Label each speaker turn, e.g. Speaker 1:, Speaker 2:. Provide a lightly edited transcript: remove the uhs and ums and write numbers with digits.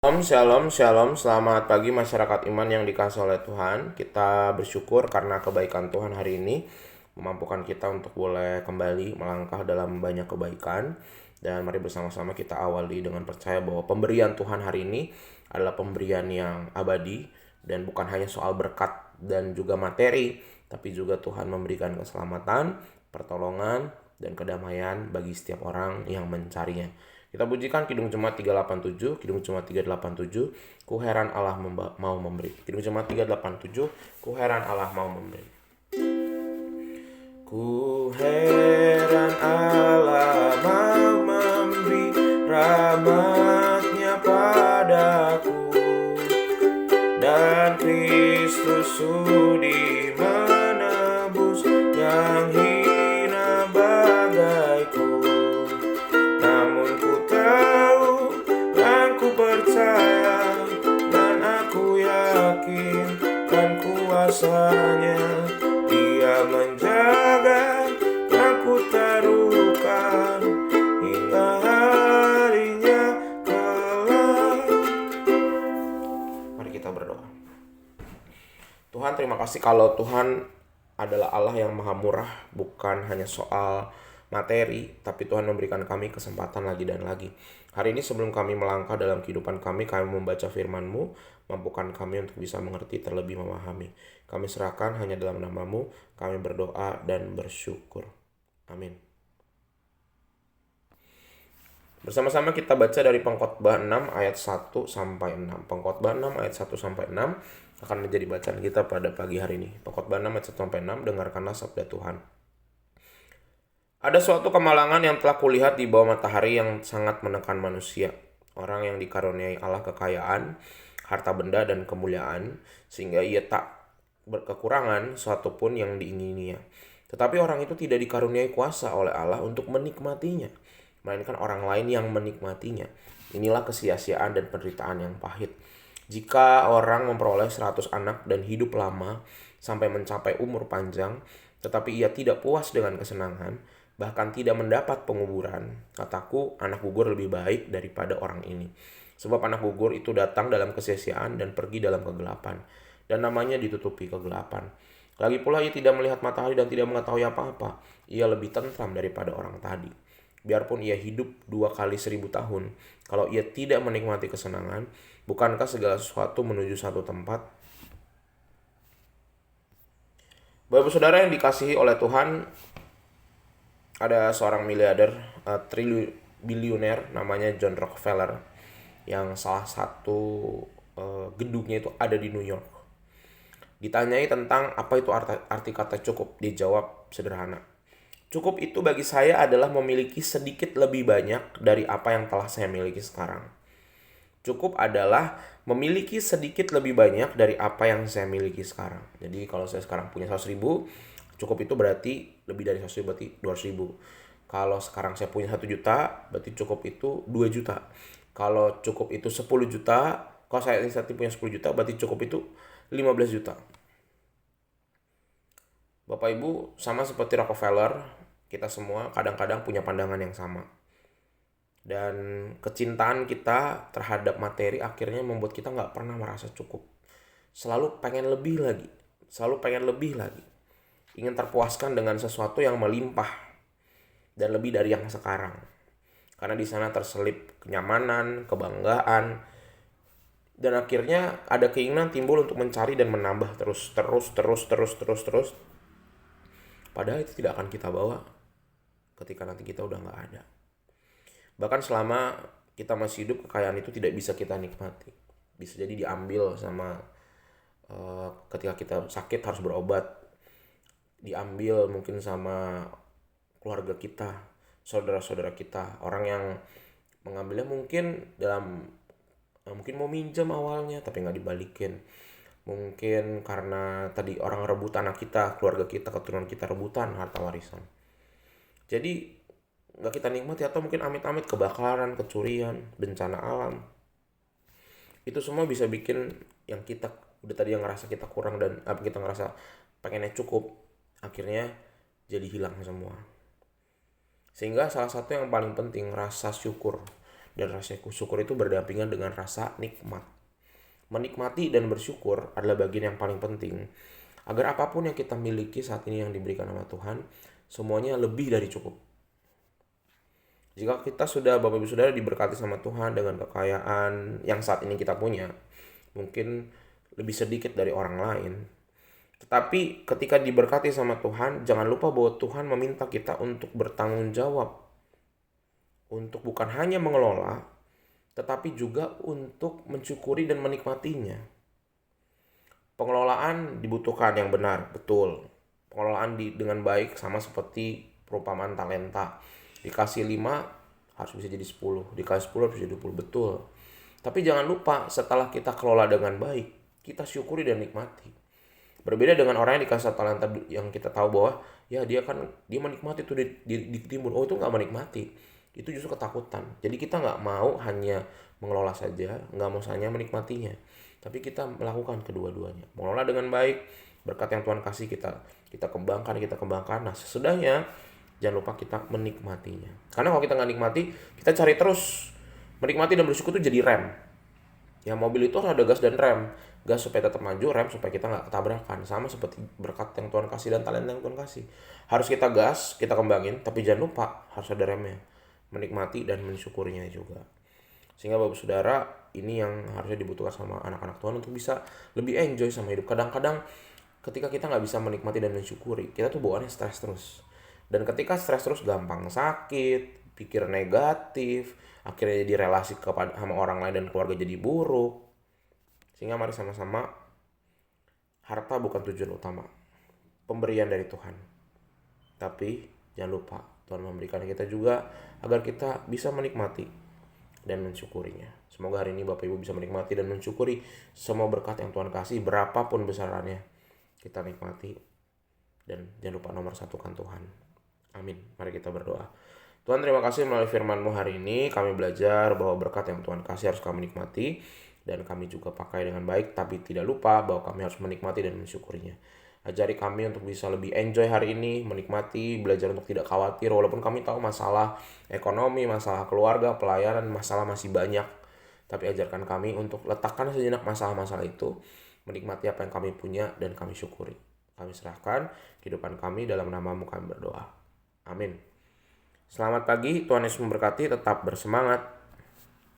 Speaker 1: Shalom, shalom, shalom. Selamat pagi masyarakat iman yang dikasihi oleh Tuhan. Kita bersyukur karena kebaikan Tuhan hari ini memampukan kita untuk boleh kembali melangkah dalam banyak kebaikan. Dan mari bersama-sama kita awali dengan percaya bahwa pemberian Tuhan hari ini adalah pemberian yang abadi dan bukan hanya soal berkat dan juga materi, tapi juga Tuhan memberikan keselamatan, pertolongan, dan kedamaian bagi setiap orang yang mencarinya. Kita pujikan Kidung Jemaat 387, Kidung Jemaat 387, ku heran Allah mau memberi. Kidung Jemaat 387, ku heran Allah mau memberi. Ku heran Allah mau memberi rahmat-Nya padaku, dan Kristus sudi menebus yang hina bagaiku. Namun ku tahu dan ku percaya dan aku yakin kan kuasa-Nya Dia menjaga yang ku taruhkan hingga harinya kelak. Mari kita berdoa. Tuhan, terima kasih kalau Tuhan adalah Allah yang maha murah, bukan hanya soal materi, tapi Tuhan memberikan kami kesempatan lagi dan lagi. Hari ini sebelum kami melangkah dalam kehidupan kami membaca firman-Mu, mampukan kami untuk bisa mengerti terlebih memahami. Kami serahkan hanya dalam nama-Mu, kami berdoa dan bersyukur. Amin. Bersama-sama kita baca dari Pengkhotbah 6 ayat 1 sampai 6. Pengkhotbah 6 ayat 1 sampai 6 akan menjadi bacaan kita pada pagi hari ini. Pengkhotbah 6 ayat 1 sampai 6, dengarkanlah sabda Tuhan. Ada suatu kemalangan yang telah kulihat di bawah matahari yang sangat menekan manusia. Orang yang dikaruniai Allah kekayaan, harta benda dan kemuliaan, sehingga ia tak berkekurangan suatu pun yang diingininya. Tetapi orang itu tidak dikaruniai kuasa oleh Allah untuk menikmatinya, melainkan orang lain yang menikmatinya. Inilah kesia-siaan dan penderitaan yang pahit. Jika orang memperoleh 100 anak dan hidup lama sampai mencapai umur panjang, tetapi ia tidak puas dengan kesenangan, bahkan tidak mendapat penguburan, kataku, anak gugur lebih baik daripada orang ini. Sebab anak gugur itu datang dalam kesia-siaan dan pergi dalam kegelapan, dan namanya ditutupi kegelapan. Lagi pula ia tidak melihat matahari dan tidak mengetahui apa-apa. Ia lebih tentram daripada orang tadi. Biarpun ia hidup 2 kali 1000 tahun, kalau ia tidak menikmati kesenangan, bukankah segala sesuatu menuju satu tempat? Bapak saudara yang dikasihi oleh Tuhan, ada seorang miliarder, triliuner namanya John Rockefeller, yang salah satu gedungnya itu ada di New York. Ditanyai tentang apa itu arti kata cukup, dia jawab sederhana. Cukup itu bagi saya adalah memiliki sedikit lebih banyak dari apa yang telah saya miliki sekarang. Cukup adalah memiliki sedikit lebih banyak dari apa yang saya miliki sekarang. Jadi kalau saya sekarang punya 100 ribu, cukup itu berarti lebih dari 100 ribu, berarti 200 ribu. Kalau sekarang saya punya 1 juta, berarti cukup itu 2 juta. Kalau cukup itu 10 juta, kalau saya punya 10 juta, berarti cukup itu 15 juta. Bapak Ibu, sama seperti Rockefeller, kita semua kadang-kadang punya pandangan yang sama. Dan kecintaan kita terhadap materi akhirnya membuat kita nggak pernah merasa cukup. Selalu pengen lebih lagi. Selalu pengen lebih lagi. Ingin terpuaskan dengan sesuatu yang melimpah. Dan lebih dari yang sekarang. Karena di sana terselip kenyamanan, kebanggaan. Dan akhirnya ada keinginan timbul untuk mencari dan menambah terus. Padahal itu tidak akan kita bawa ketika nanti kita udah nggak ada. Bahkan selama kita masih hidup, kekayaan itu tidak bisa kita nikmati. Bisa jadi diambil sama ketika kita sakit harus berobat. Diambil mungkin sama keluarga kita, saudara-saudara kita. Orang yang mengambilnya mungkin mungkin mau minjem awalnya tapi nggak dibalikin. Mungkin karena tadi orang rebut anak kita, keluarga kita, keturunan kita rebutan harta warisan. Jadi nggak kita nikmati, atau mungkin amit-amit kebakaran, kecurian, bencana alam. Itu semua bisa bikin yang kita udah tadi yang ngerasa kita kurang dan kita ngerasa pengennya cukup, akhirnya jadi hilang semua. Sehingga salah satu yang paling penting, rasa syukur. Dan rasa syukur itu berdampingan dengan rasa nikmat. Menikmati dan bersyukur adalah bagian yang paling penting. Agar apapun yang kita miliki saat ini yang diberikan sama Tuhan, semuanya lebih dari cukup. Jika kita sudah, Bapak Ibu Saudara, diberkati sama Tuhan dengan kekayaan yang saat ini kita punya, mungkin lebih sedikit dari orang lain. Tetapi ketika diberkati sama Tuhan, jangan lupa bahwa Tuhan meminta kita untuk bertanggung jawab. Untuk bukan hanya mengelola, tetapi juga untuk mensyukuri dan menikmatinya. Pengelolaan dibutuhkan yang benar, betul. Pengelolaan dengan baik sama seperti perumpamaan talenta. Dikasih 5 harus bisa jadi 10, dikasih 10 harus jadi 20, betul. Tapi jangan lupa setelah kita kelola dengan baik, kita syukuri dan nikmati. Berbeda dengan orang yang dikasih talenta yang kita tahu bahwa ya dia menikmati tuh di timbun. Oh, itu nggak menikmati, itu justru ketakutan. Jadi kita nggak mau hanya mengelola saja, nggak mau hanya menikmatinya, tapi kita melakukan kedua-duanya. Mengelola dengan baik, berkat yang Tuhan kasih kita kembangkan. Nah, sesudahnya jangan lupa kita menikmatinya. Karena kalau kita nggak nikmati, kita cari terus. Menikmati dan bersyukur itu jadi rem. Ya, mobil itu harus ada gas dan rem. Gas supaya tetap maju, rem supaya kita nggak ketabrakan. Sama seperti berkat yang Tuhan kasih dan talenta yang Tuhan kasih. Harus kita gas, kita kembangin, tapi jangan lupa harus ada remnya. Menikmati dan mensyukurinya juga. Sehingga Bapak Saudara, ini yang harusnya dibutuhkan sama anak-anak Tuhan untuk bisa lebih enjoy sama hidup. Kadang-kadang ketika kita nggak bisa menikmati dan mensyukuri, kita tuh bawaannya stres terus. Dan ketika stres terus gampang sakit, pikir negatif, akhirnya jadi relasi sama orang lain dan keluarga jadi buruk. Sehingga mari sama-sama, harta bukan tujuan utama, pemberian dari Tuhan. Tapi jangan lupa Tuhan memberikan kita juga agar kita bisa menikmati dan mensyukurinya. Semoga hari ini Bapak Ibu bisa menikmati dan mensyukuri semua berkat yang Tuhan kasih, berapapun besarannya. Kita nikmati dan jangan lupa nomor satukan Tuhan. Amin. Mari kita berdoa. Tuhan, terima kasih melalui firman-Mu hari ini. Kami belajar bahwa berkat yang Tuhan kasih harus kami nikmati. Dan kami juga pakai dengan baik. Tapi tidak lupa bahwa kami harus menikmati dan mensyukurinya. Ajari kami untuk bisa lebih enjoy hari ini. Menikmati, belajar untuk tidak khawatir. Walaupun kami tahu masalah ekonomi, masalah keluarga, pelayanan, masalah masih banyak. Tapi ajarkan kami untuk letakkan sejenak masalah-masalah itu. Menikmati apa yang kami punya dan kami syukuri. Kami serahkan kehidupan kami dalam nama-Mu kami berdoa. Amin. Selamat pagi, Tuhan Yesus memberkati, tetap bersemangat.